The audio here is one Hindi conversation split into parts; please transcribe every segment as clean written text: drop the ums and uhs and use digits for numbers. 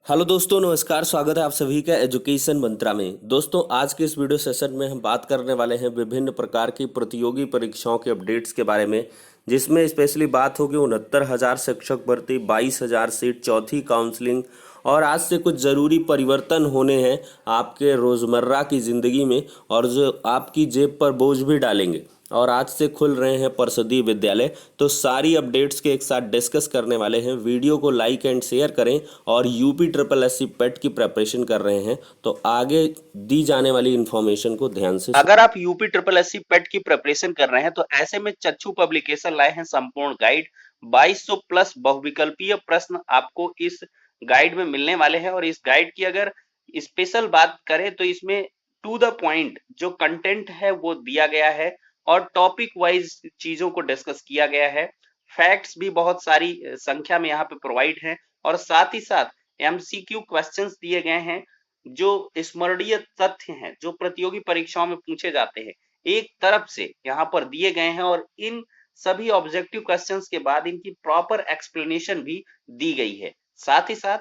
हेलो दोस्तों, नमस्कार। स्वागत है आप सभी का एजुकेशन मंत्रा में। दोस्तों, आज के इस वीडियो सेशन में हम बात करने वाले हैं विभिन्न प्रकार की प्रतियोगी परीक्षाओं के अपडेट्स के बारे में, जिसमें स्पेशली बात होगी 69,000 शिक्षक भर्ती, 22,000 सीट, चौथी काउंसलिंग और आज से कुछ ज़रूरी परिवर्तन होने हैं आपके रोज़मर्रा की ज़िंदगी में और जो आपकी जेब पर बोझ भी डालेंगे। और आज से खुल रहे हैं परिषदीय विद्यालय, तो सारी अपडेट्स के एक साथ डिस्कस करने वाले हैं। वीडियो को लाइक एंड शेयर करें और यूपी ट्रिपल एससी पेट की प्रिपरेशन कर रहे हैं तो आगे दी जाने वाली इन्फॉर्मेशन को ध्यान से अगर आप यूपी ट्रिपल एससी पेट की प्रिपरेशन कर रहे हैं तो ऐसे में चच्चू पब्लिकेशन लाए हैं संपूर्ण गाइड। 2200 प्लस बहुविकल्पीय प्रश्न आपको इस गाइड में मिलने वाले हैं और इस गाइड की अगर स्पेशल बात करें तो इसमें टू द पॉइंट जो कंटेंट है वो दिया गया है और टॉपिक वाइज चीजों को डिस्कस किया गया है। फैक्ट्स भी बहुत सारी संख्या में यहाँ पे प्रोवाइड हैं और साथ ही साथ एमसीक्यू क्वेश्चंस दिए गए हैं जो स्मरणीय तथ्य हैं जो प्रतियोगी परीक्षाओं में पूछे जाते हैं एक तरफ से यहाँ पर दिए गए हैं और इन सभी ऑब्जेक्टिव क्वेश्चंस के बाद इनकी प्रॉपर एक्सप्लेनेशन भी दी गई है। साथ ही साथ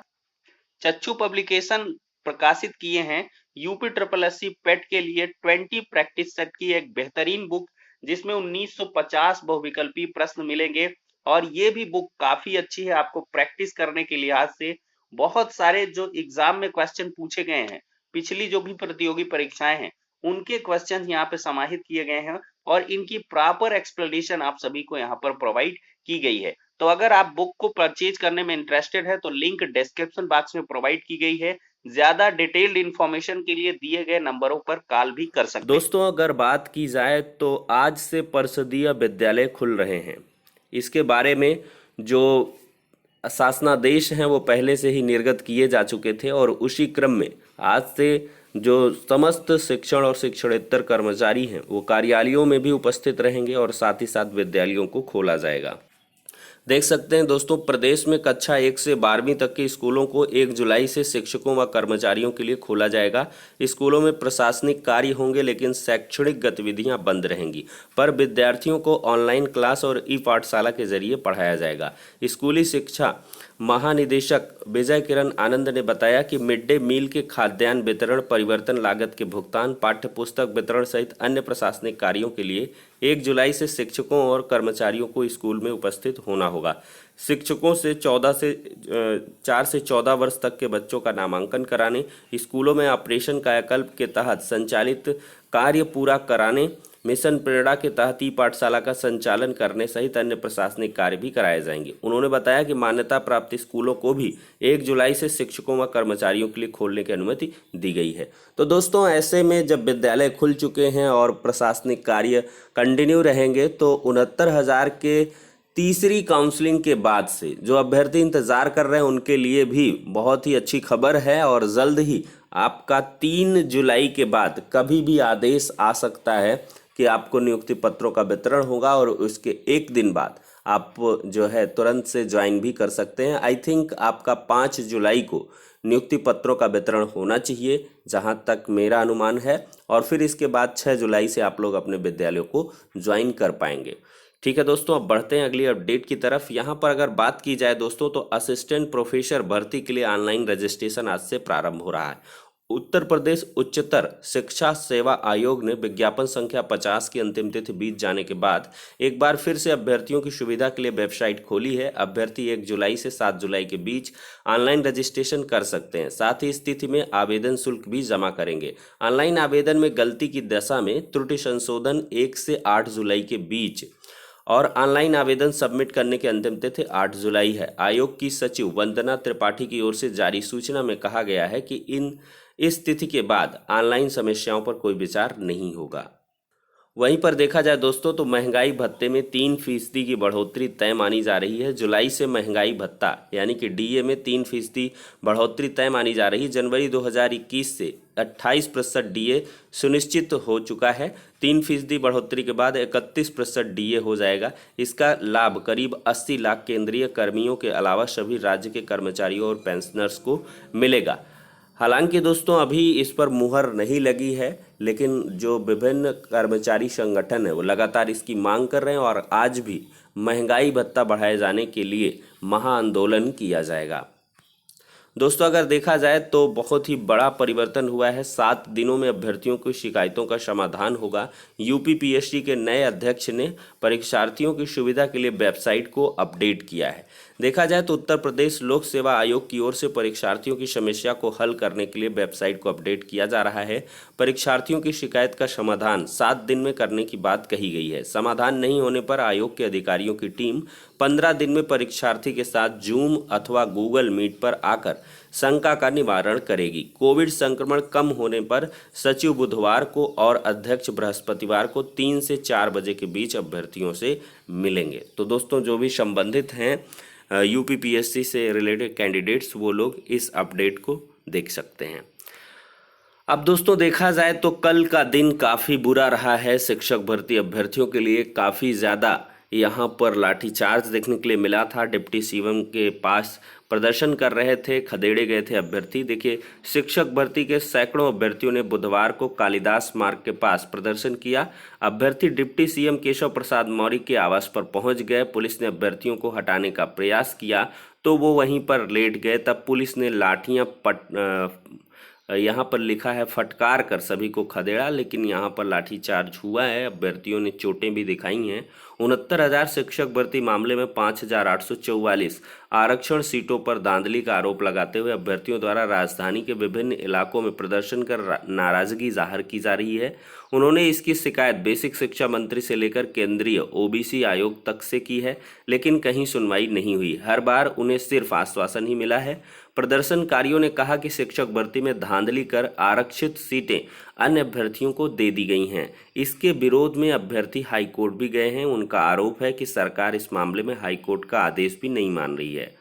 चच्चू पब्लिकेशन प्रकाशित किए हैं यूपी ट्रिपल एससी पेट के लिए 20 प्रैक्टिस सेट की एक बेहतरीन बुक, जिसमें 1950 बहुविकल्पी प्रश्न मिलेंगे और ये भी बुक काफी अच्छी है आपको प्रैक्टिस करने के लिहाज से। बहुत सारे जो एग्जाम में क्वेश्चन पूछे गए हैं, पिछली जो भी प्रतियोगी परीक्षाएं हैं उनके क्वेश्चन यहाँ पे समाहित किए गए हैं और इनकी प्रॉपर एक्सप्लेनेशन आप सभी को यहाँ पर प्रोवाइड की गई है। तो अगर आप बुक को परचेज करने में इंटरेस्टेड है तो लिंक डिस्क्रिप्शन बॉक्स में प्रोवाइड की गई है। ज्यादा डिटेल्ड इंफॉर्मेशन के लिए दिए गए नंबरों पर कॉल भी कर सकते हैं। दोस्तों, अगर बात की जाए तो आज से परिषदीय विद्यालय खुल रहे हैं। इसके बारे में जो शासनादेश हैं वो पहले से ही निर्गत किए जा चुके थे और उसी क्रम में आज से जो समस्त शिक्षण और शिक्षणेतर कर्मचारी हैं वो कार्यालयों में भी उपस्थित रहेंगे और साथ ही साथ विद्यालयों को खोला जाएगा। देख सकते हैं दोस्तों, प्रदेश में कक्षा 1 से 12वीं तक के स्कूलों को 1 जुलाई से शिक्षकों व कर्मचारियों के लिए खोला जाएगा। स्कूलों में प्रशासनिक कार्य होंगे लेकिन शैक्षणिक गतिविधियां बंद रहेंगी, पर विद्यार्थियों को ऑनलाइन क्लास और ई पाठशाला के जरिए पढ़ाया जाएगा। स्कूली शिक्षा महानिदेशक विजय किरण आनंद ने बताया कि मिड डे मील के खाद्यान्न वितरण, परिवर्तन लागत के भुगतान, पाठ्य पुस्तक वितरण सहित अन्य प्रशासनिक कार्यों के लिए 1 जुलाई से शिक्षकों और कर्मचारियों को स्कूल में उपस्थित होना होगा। शिक्षकों से 4 से 14 वर्ष तक के बच्चों का नामांकन कराने, स्कूलों में ऑपरेशन कायाकल्प के तहत संचालित कार्य पूरा कराने, मिशन प्रेरणा के तहत ई पाठशाला का संचालन करने सहित अन्य प्रशासनिक कार्य भी कराए जाएंगे। उन्होंने बताया कि मान्यता प्राप्त स्कूलों को भी 1 जुलाई से शिक्षकों व कर्मचारियों के लिए खोलने की अनुमति दी गई है। तो दोस्तों, ऐसे में जब विद्यालय खुल चुके हैं और प्रशासनिक कार्य कंटिन्यू रहेंगे तो 69,000 के तीसरी काउंसलिंग के बाद से जो अभ्यर्थी इंतजार कर रहे हैं उनके लिए भी बहुत ही अच्छी खबर है और जल्द ही आपका 3 जुलाई के बाद कभी भी आदेश आ सकता है कि आपको नियुक्ति पत्रों का वितरण होगा और उसके एक दिन बाद आप जो है तुरंत से ज्वाइन भी कर सकते हैं। आई थिंक आपका 5 जुलाई को नियुक्ति पत्रों का वितरण होना चाहिए, जहां तक मेरा अनुमान है, और फिर इसके बाद 6 जुलाई से आप लोग अपने विद्यालयों को ज्वाइन कर पाएंगे। ठीक है दोस्तों, अब बढ़ते हैं अगली अपडेट की तरफ। यहाँ पर अगर बात की जाए दोस्तों तो असिस्टेंट प्रोफेसर भर्ती के लिए ऑनलाइन रजिस्ट्रेशन आज से प्रारंभ हो रहा है। उत्तर प्रदेश उच्चतर शिक्षा सेवा आयोग ने विज्ञापन संख्या 50 की अंतिम तिथि बीत जाने के बाद एक बार फिर से अभ्यर्थियों की सुविधा के लिए वेबसाइट खोली है। अभ्यर्थी 1 जुलाई से 7 जुलाई के बीच ऑनलाइन रजिस्ट्रेशन कर सकते हैं। साथ ही इस तिथि में आवेदन शुल्क भी जमा करेंगे। ऑनलाइन आवेदन में गलती की दशा में त्रुटि संशोधन 1 से 8 जुलाई के बीच और ऑनलाइन आवेदन सबमिट करने की अंतिम तिथि 8 जुलाई है। आयोग की सचिव वंदना त्रिपाठी की ओर से जारी सूचना में कहा गया है कि इस तिथि के बाद ऑनलाइन समस्याओं पर कोई विचार नहीं होगा। वहीं पर देखा जाए दोस्तों तो महंगाई भत्ते में 3% की बढ़ोतरी तय मानी जा रही है। जुलाई से महंगाई भत्ता यानी कि डीए में 3% बढ़ोतरी तय मानी जा रही है। जनवरी 2021 से 28% डीए सुनिश्चित हो चुका है। 3% बढ़ोतरी के बाद 31% डीए हो जाएगा। इसका लाभ करीब 80 लाख केंद्रीय कर्मियों के अलावा सभी राज्य के कर्मचारियों और पेंशनर्स को मिलेगा। हालांकि दोस्तों अभी इस पर मुहर नहीं लगी है, लेकिन जो विभिन्न कर्मचारी संगठन है वो लगातार इसकी मांग कर रहे हैं और आज भी महंगाई भत्ता बढ़ाए जाने के लिए महाआंदोलन किया जाएगा। दोस्तों अगर देखा जाए तो बहुत ही बड़ा परिवर्तन हुआ है। 7 दिनों में अभ्यर्थियों की शिकायतों का समाधान होगा। यूपीपीएससी के नए अध्यक्ष ने परीक्षार्थियों की सुविधा के लिए वेबसाइट को अपडेट किया है। देखा जाए तो उत्तर प्रदेश लोक सेवा आयोग की ओर से परीक्षार्थियों की समस्या को हल करने के लिए वेबसाइट को अपडेट किया जा रहा है। परीक्षार्थियों की शिकायत का समाधान 7 दिन में करने की बात कही गई है। समाधान नहीं होने पर आयोग के अधिकारियों की टीम 15 दिन में परीक्षार्थी के साथ जूम अथवा गूगल मीट पर आकर शंका का निवारण करेगी। कोविड संक्रमण कम होने पर सचिव बुधवार को और अध्यक्ष बृहस्पतिवार को 3 से 4 बजे के बीच अभ्यर्थियों से मिलेंगे। तो दोस्तों जो भी संबंधित हैं यूपीपीएससी से रिलेटेड कैंडिडेट्स वो लोग इस अपडेट को देख सकते हैं। अब दोस्तों देखा जाए तो कल का दिन काफ़ी बुरा रहा है शिक्षक भर्ती अभ्यर्थियों के लिए। काफ़ी ज़्यादा यहाँ पर लाठीचार्ज देखने के लिए मिला था। डिप्टी सीएम के पास प्रदर्शन कर रहे थे, खदेड़े गए थे अभ्यर्थी। देखिए शिक्षक भर्ती के सैकड़ों अभ्यर्थियों ने बुधवार को कालिदास मार्ग के पास प्रदर्शन किया। अभ्यर्थी डिप्टी सीएम केशव प्रसाद मौर्य के आवास पर पहुंच गए। पुलिस ने अभ्यर्थियों को हटाने का प्रयास किया तो वो वहीं पर लेट गए। तब पुलिस ने लाठियां यहाँ पर लिखा है फटकार कर सभी को खदेड़ा, लेकिन यहाँ पर लाठीचार्ज हुआ है। अभ्यर्थियों ने चोटें भी दिखाई हैं। 69,000 शिक्षक भर्ती मामले में 5,844 आरक्षण सीटों पर धांधली का आरोप लगाते हुए अभ्यर्थियों द्वारा राजधानी के विभिन्न इलाकों में प्रदर्शन कर नाराजगी जाहिर की जा रही है। उन्होंने इसकी शिकायत बेसिक शिक्षा मंत्री से लेकर केंद्रीय ओबीसी आयोग तक से की है, लेकिन कहीं सुनवाई नहीं हुई। हर बार उन्हें सिर्फ आश्वासन ही मिला है। प्रदर्शनकारियों ने कहा कि शिक्षक भर्ती में धांधली कर आरक्षित सीटें अन्य अभ्यर्थियों को दे दी गई हैं। इसके विरोध में अभ्यर्थी हाईकोर्ट भी गए हैं। उनका आरोप है कि सरकार इस मामले में हाईकोर्ट का आदेश भी नहीं मान रही है।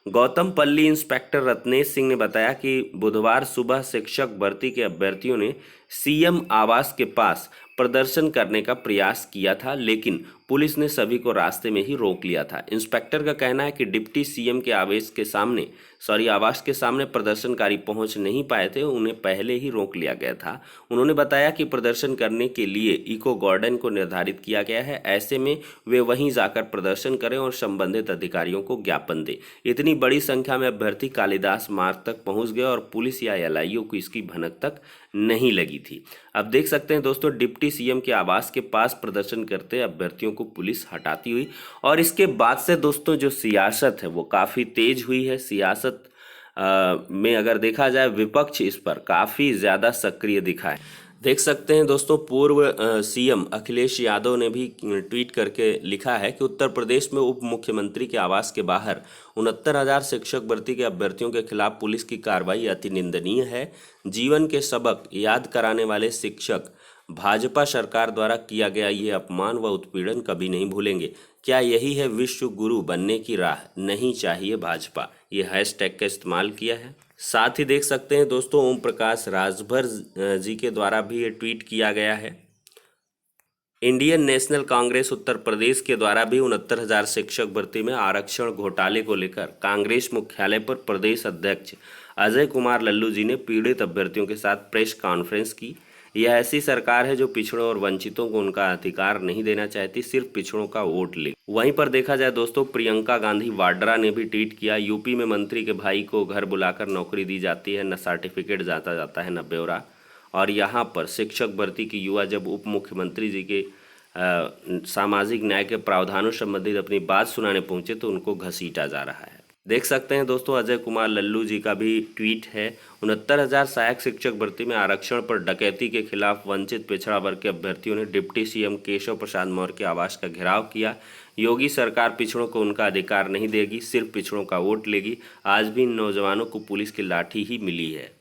गौतम पल्ली इंस्पेक्टर रत्नेश सिंह ने बताया कि बुधवार सुबह शिक्षक भर्ती के अभ्यर्थियों ने सीएम आवास के पास प्रदर्शन करने का प्रयास किया था, लेकिन पुलिस ने सभी को रास्ते में ही रोक लिया था। इंस्पेक्टर का कहना है कि डिप्टी सीएम के आवास के सामने प्रदर्शनकारी पहुंच नहीं पाए थे, उन्हें पहले ही रोक लिया गया था। उन्होंने बताया कि प्रदर्शन करने के लिए इको गार्डन को निर्धारित किया गया है, ऐसे में वे वहीं जाकर प्रदर्शन करें और संबंधित अधिकारियों को ज्ञापन दें। इतनी बड़ी संख्या में अभ्यर्थी कालिदास मार्ग तक पहुंच गए और पुलिस या एलआईयू को इसकी भनक तक नहीं लगी थी। अब देख सकते हैं दोस्तों डिप्टी सीएम के आवास के पास प्रदर्शन करते अभ्यर्थियों को पुलिस हटाती हुई, और इसके बाद से दोस्तों जो सियासत है वो काफ़ी तेज हुई है। सियासत में अगर देखा जाए विपक्ष इस पर काफ़ी ज़्यादा सक्रिय दिखा है। देख सकते हैं दोस्तों पूर्व सीएम अखिलेश यादव ने भी ट्वीट करके लिखा है कि उत्तर प्रदेश में उप मुख्यमंत्री के आवास के बाहर 69,000 शिक्षक भर्ती के अभ्यर्थियों के खिलाफ पुलिस की कार्रवाई अति निंदनीय है। जीवन के सबक याद कराने वाले शिक्षक भाजपा सरकार द्वारा किया गया ये अपमान व उत्पीड़न कभी नहीं भूलेंगे। क्या यही है विश्व गुरु बनने की राह? नहीं चाहिए भाजपा। ये हैशटैग का इस्तेमाल किया है। साथ ही देख सकते हैं दोस्तों ओम प्रकाश राजभर जी के द्वारा भी ये ट्वीट किया गया है। इंडियन नेशनल कांग्रेस उत्तर प्रदेश के द्वारा भी 69,000 शिक्षक भर्ती में आरक्षण घोटाले को लेकर कांग्रेस मुख्यालय पर प्रदेश अध्यक्ष अजय कुमार लल्लू जी ने पीड़ित अभ्यर्थियों के साथ प्रेस कॉन्फ्रेंस की। यह ऐसी सरकार है जो पिछड़ों और वंचितों को उनका अधिकार नहीं देना चाहती, सिर्फ पिछड़ों का वोट ले। वहीं पर देखा जाए दोस्तों प्रियंका गांधी वाड्रा ने भी ट्वीट किया, यूपी में मंत्री के भाई को घर बुलाकर नौकरी दी जाती है, न सर्टिफिकेट जाता है न ब्यौरा। और यहाँ पर शिक्षक भर्ती की युवा जब उप मुख्यमंत्री जी के सामाजिक न्याय के प्रावधानों संबंधित अपनी बात सुनाने पहुंचे तो उनको घसीटा जा रहा है। देख सकते हैं दोस्तों अजय कुमार लल्लू जी का भी ट्वीट है। 69,000 सहायक शिक्षक भर्ती में आरक्षण पर डकैती के खिलाफ वंचित पिछड़ा वर्ग के अभ्यर्थियों ने डिप्टी सीएम केशव प्रसाद मौर्य के आवास का घेराव किया। योगी सरकार पिछड़ों को उनका अधिकार नहीं देगी, सिर्फ पिछड़ों का वोट लेगी। आज भी इन नौजवानों को पुलिस की लाठी ही मिली है।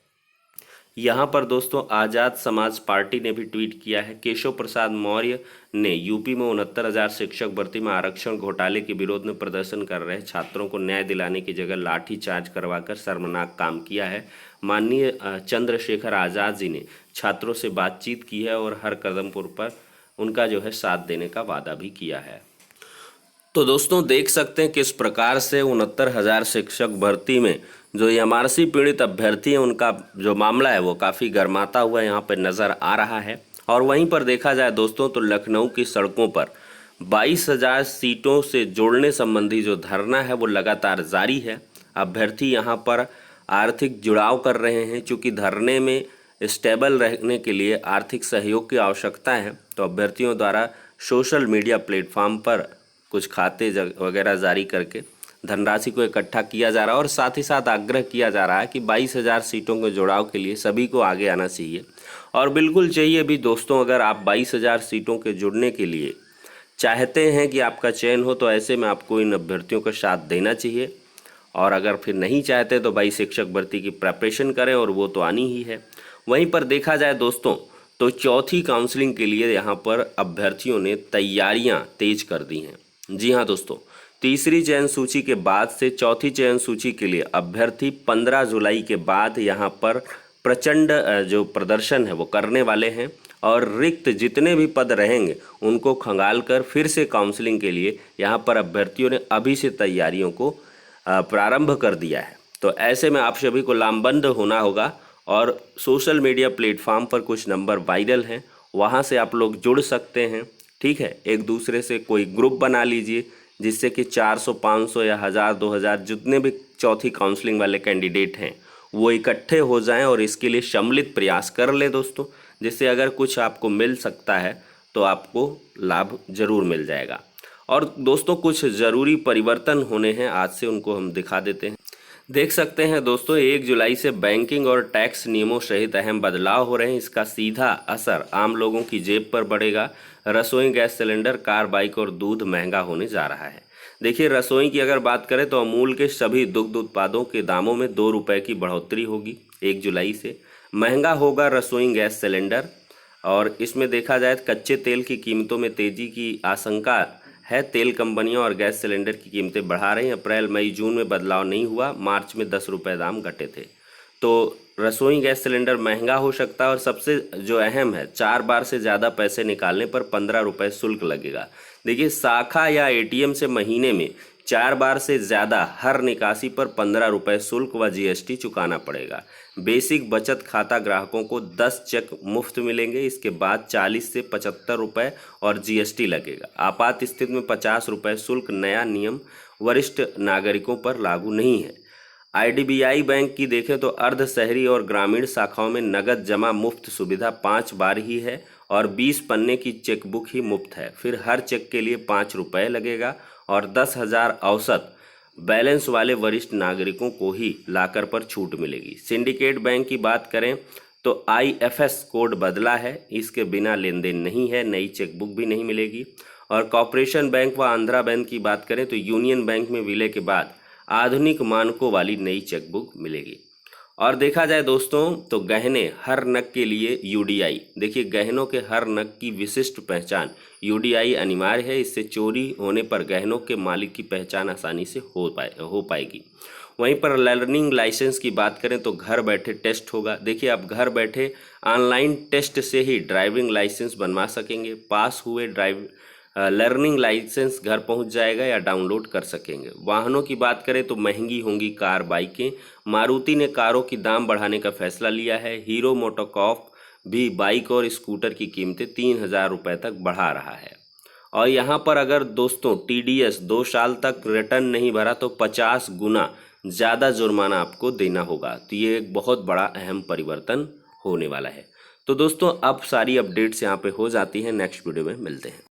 यहाँ पर दोस्तों आज़ाद समाज पार्टी ने भी ट्वीट किया है, केशव प्रसाद मौर्य ने यूपी में 69,000 शिक्षक भर्ती में आरक्षण घोटाले के विरोध में प्रदर्शन कर रहे छात्रों को न्याय दिलाने की जगह लाठी चार्ज करवाकर शर्मनाक काम किया है। माननीय चंद्रशेखर आज़ाद जी ने छात्रों से बातचीत की है और हर कदम पर उनका जो है साथ देने का वादा भी किया है। तो दोस्तों देख सकते हैं किस प्रकार से 69,000 शिक्षक भर्ती में जो एमआरसी पीड़ित अभ्यर्थी हैं उनका जो मामला है वो काफ़ी गर्माता हुआ यहाँ पर नज़र आ रहा है। और वहीं पर देखा जाए दोस्तों तो लखनऊ की सड़कों पर 22,000 सीटों से जोड़ने संबंधी जो धरना है वो लगातार जारी है। अभ्यर्थी यहाँ पर आर्थिक जुड़ाव कर रहे हैं। चूँकि धरने में स्टेबल रहने के लिए आर्थिक सहयोग की आवश्यकता है, तो अभ्यर्थियों द्वारा सोशल मीडिया प्लेटफॉर्म पर कुछ खाते वगैरह जारी करके धनराशि को इकट्ठा किया जा रहा है और साथ ही साथ आग्रह किया जा रहा है कि 22,000 सीटों के जुड़ाव के लिए सभी को आगे आना चाहिए। और बिल्कुल चाहिए भी दोस्तों, अगर आप 22,000 सीटों के जुड़ने के लिए चाहते हैं कि आपका चयन हो, तो ऐसे में आपको इन अभ्यर्थियों का साथ देना चाहिए। और अगर फिर नहीं चाहते तो भाई शिक्षक भर्ती की प्रिपरेशन करें, और वो तो आनी ही है। वहीं पर देखा जाए दोस्तों, तो चौथी काउंसलिंग के लिए यहाँ पर अभ्यर्थियों ने तैयारियाँ तेज कर दी हैं। जी हाँ दोस्तों, तीसरी चयन सूची के बाद से चौथी चयन सूची के लिए अभ्यर्थी 15 जुलाई के बाद यहाँ पर प्रचंड जो प्रदर्शन है वो करने वाले हैं, और रिक्त जितने भी पद रहेंगे उनको खंगाल कर फिर से काउंसलिंग के लिए यहाँ पर अभ्यर्थियों ने अभी से तैयारियों को प्रारंभ कर दिया है। तो ऐसे में आप सभी को लामबंद होना होगा, और सोशल मीडिया प्लेटफॉर्म पर कुछ नंबर वायरल हैं, वहाँ से आप लोग जुड़ सकते हैं। ठीक है, एक दूसरे से कोई ग्रुप बना लीजिए, जिससे कि 400, 500 या 1000, 2000 जितने भी चौथी काउंसलिंग वाले कैंडिडेट हैं वो इकट्ठे हो जाएं और इसके लिए सम्मिलित प्रयास कर लें दोस्तों, जिससे अगर कुछ आपको मिल सकता है तो आपको लाभ जरूर मिल जाएगा। और दोस्तों, कुछ ज़रूरी परिवर्तन होने हैं, आज से उनको हम दिखा देते हैं। देख सकते हैं दोस्तों, 1 जुलाई से बैंकिंग और टैक्स नियमों सहित अहम बदलाव हो रहे हैं। इसका सीधा असर आम लोगों की जेब पर पड़ेगा। रसोई गैस सिलेंडर, कार, बाइक और दूध महंगा होने जा रहा है। देखिए, रसोई की अगर बात करें तो अमूल के सभी दुग्ध उत्पादों के दामों में 2 रुपये की बढ़ोतरी होगी 1 जुलाई से। महंगा होगा रसोई गैस सिलेंडर, और इसमें देखा जाए तो कच्चे तेल की कीमतों में तेजी की आशंका है। तेल कंपनियां और गैस सिलेंडर की कीमतें बढ़ा रही हैं। अप्रैल, मई, जून में बदलाव नहीं हुआ, मार्च में 10 रुपये दाम घटे थे। तो रसोई गैस सिलेंडर महंगा हो सकता है, और सबसे जो अहम है, 4 बार से ज़्यादा पैसे निकालने पर 15 रुपये शुल्क लगेगा। देखिए, शाखा या एटीएम से महीने में 4 बार से ज़्यादा हर निकासी पर 15 रुपये शुल्क व जीएसटी चुकाना पड़ेगा। बेसिक बचत खाता ग्राहकों को 10 चेक मुफ्त मिलेंगे। इसके बाद 40 से 75 रुपये और जीएसटी लगेगा। आपात स्थिति में 50 रुपये शुल्क। नया नियम वरिष्ठ नागरिकों पर लागू नहीं है। आईडीबीआई बैंक की देखें तो अर्ध शहरी और ग्रामीण शाखाओं में नगद जमा मुफ्त सुविधा 5 बार ही है, और 20 पन्ने की चेकबुक ही मुफ्त है। फिर हर चेक के लिए 5 रुपये लगेगा, और 10,000 औसत बैलेंस वाले वरिष्ठ नागरिकों को ही लाकर पर छूट मिलेगी। सिंडिकेट बैंक की बात करें तो आईएफएस कोड बदला है, इसके बिना लेन देन नहीं है, नई चेकबुक भी नहीं मिलेगी। और कॉर्पोरेशन बैंक व आंध्रा बैंक की बात करें तो यूनियन बैंक में विलय के बाद आधुनिक मानकों वाली नई चेकबुक मिलेगी। और देखा जाए दोस्तों, तो गहने हर नग के लिए यूडीआई। देखिए, गहनों के हर नग की विशिष्ट पहचान यूडीआई अनिवार्य है। इससे चोरी होने पर गहनों के मालिक की पहचान आसानी से हो पाएगी। वहीं पर लर्निंग लाइसेंस की बात करें तो घर बैठे टेस्ट होगा। देखिए, आप घर बैठे ऑनलाइन टेस्ट से ही ड्राइविंग लाइसेंस बनवा सकेंगे। पास हुए लर्निंग लाइसेंस घर पहुंच जाएगा या डाउनलोड कर सकेंगे। वाहनों की बात करें तो महंगी होंगी कार, बाइकें। मारुति ने कारों की दाम बढ़ाने का फैसला लिया है। हीरो मोटोकॉर्प भी बाइक और स्कूटर की कीमतें 3,000 रुपये तक बढ़ा रहा है। और यहाँ पर अगर दोस्तों टीडीएस 2 साल तक रिटर्न नहीं भरा तो 50 गुना ज़्यादा जुर्माना आपको देना होगा। तो ये एक बहुत बड़ा अहम परिवर्तन होने वाला है। तो दोस्तों, अब सारी अपडेट्स यहाँ पे हो जाती हैं। नेक्स्ट वीडियो में मिलते हैं।